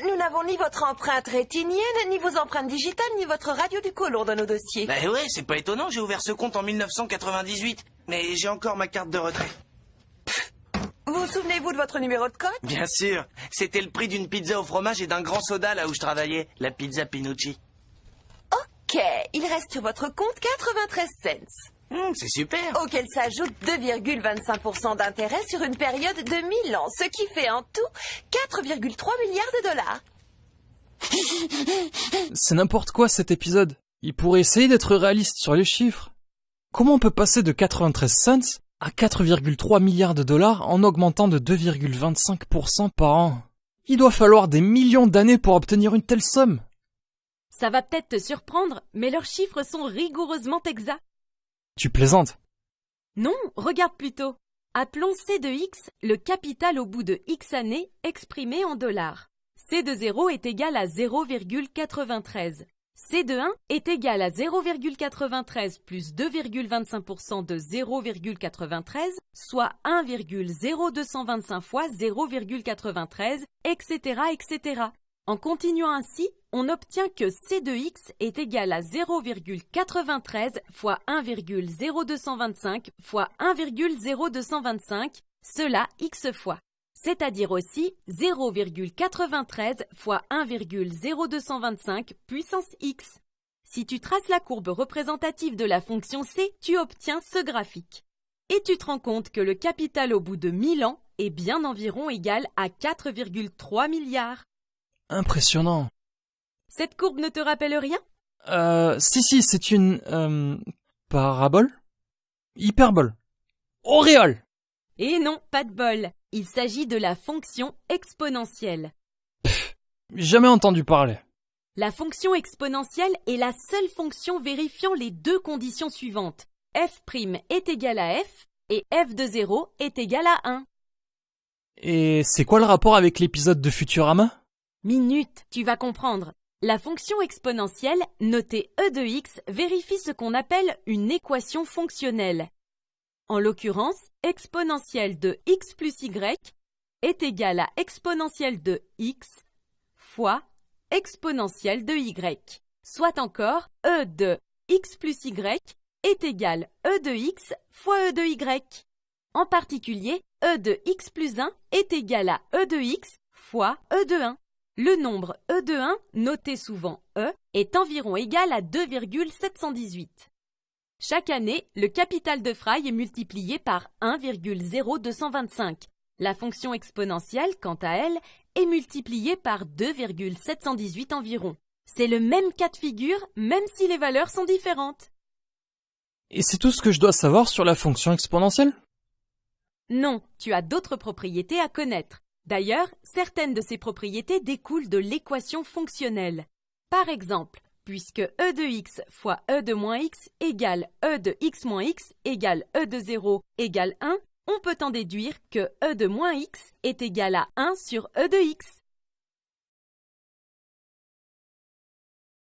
nous n'avons ni votre empreinte rétinienne, ni vos empreintes digitales, ni votre radio du côlon dans nos dossiers. Bah ouais, c'est pas étonnant, j'ai ouvert ce compte en 1998. Mais j'ai encore ma carte de retrait. Vous souvenez-vous de votre numéro de code? Bien sûr, c'était le prix d'une pizza au fromage et d'un grand soda là où je travaillais, la pizza Pinucci. Ok, il reste sur votre compte 93 cents. C'est super. Auquel s'ajoute 2,25% d'intérêt sur une période de 1000 ans, ce qui fait en tout 4,3 milliards de dollars. C'est n'importe quoi cet épisode. Il pourrait essayer d'être réaliste sur les chiffres. Comment on peut passer de 93 cents à 4,3 milliards de dollars en augmentant de 2,25% par an? Il doit falloir des millions d'années pour obtenir une telle somme. Ça va peut-être te surprendre, mais leurs chiffres sont rigoureusement exacts. Tu plaisantes? Non, regarde plutôt. Appelons C de X le capital au bout de X années exprimé en dollars. C de 0 est égal à 0,93. C de 1 est égal à 0,93 plus 2,25% de 0,93, soit 1,0225 fois 0,93, etc., etc. En continuant ainsi, on obtient que C de X est égal à 0,93 fois 1,0225 fois 1,0225, cela X fois. C'est-à-dire aussi 0,93 fois 1,0225 puissance X. Si tu traces la courbe représentative de la fonction C, tu obtiens ce graphique. Et tu te rends compte que le capital au bout de 1000 ans est bien environ égal à 4,3 milliards. Impressionnant. Cette courbe ne te rappelle rien? Si, c'est une... parabole? Hyperbole? Auréole? Et non, pas de bol. Il s'agit de la fonction exponentielle. Jamais entendu parler. La fonction exponentielle est la seule fonction vérifiant les deux conditions suivantes. f' est égal à f et f de 0 est égal à 1. Et c'est quoi le rapport avec l'épisode de Futurama? Minute, tu vas comprendre. La fonction exponentielle, notée e de x, vérifie ce qu'on appelle une équation fonctionnelle. En l'occurrence, exponentielle de x plus y est égale à exponentielle de x fois exponentielle de y. Soit encore, e de x plus y est égal e de x fois e de y. En particulier, e de x plus 1 est égal à e de x fois e de 1. Le nombre e de 1, noté souvent e, est environ égal à 2,718. Chaque année, le capital de Fry est multiplié par 1,0225. La fonction exponentielle, quant à elle, est multipliée par 2,718 environ. C'est le même cas de figure, même si les valeurs sont différentes. Et c'est tout ce que je dois savoir sur la fonction exponentielle? Non, tu as d'autres propriétés à connaître. D'ailleurs, certaines de ces propriétés découlent de l'équation fonctionnelle. Par exemple, puisque e de x fois e de moins x égale e de x moins x égale e de 0 égale 1, on peut en déduire que e de moins x est égal à 1 sur e de x.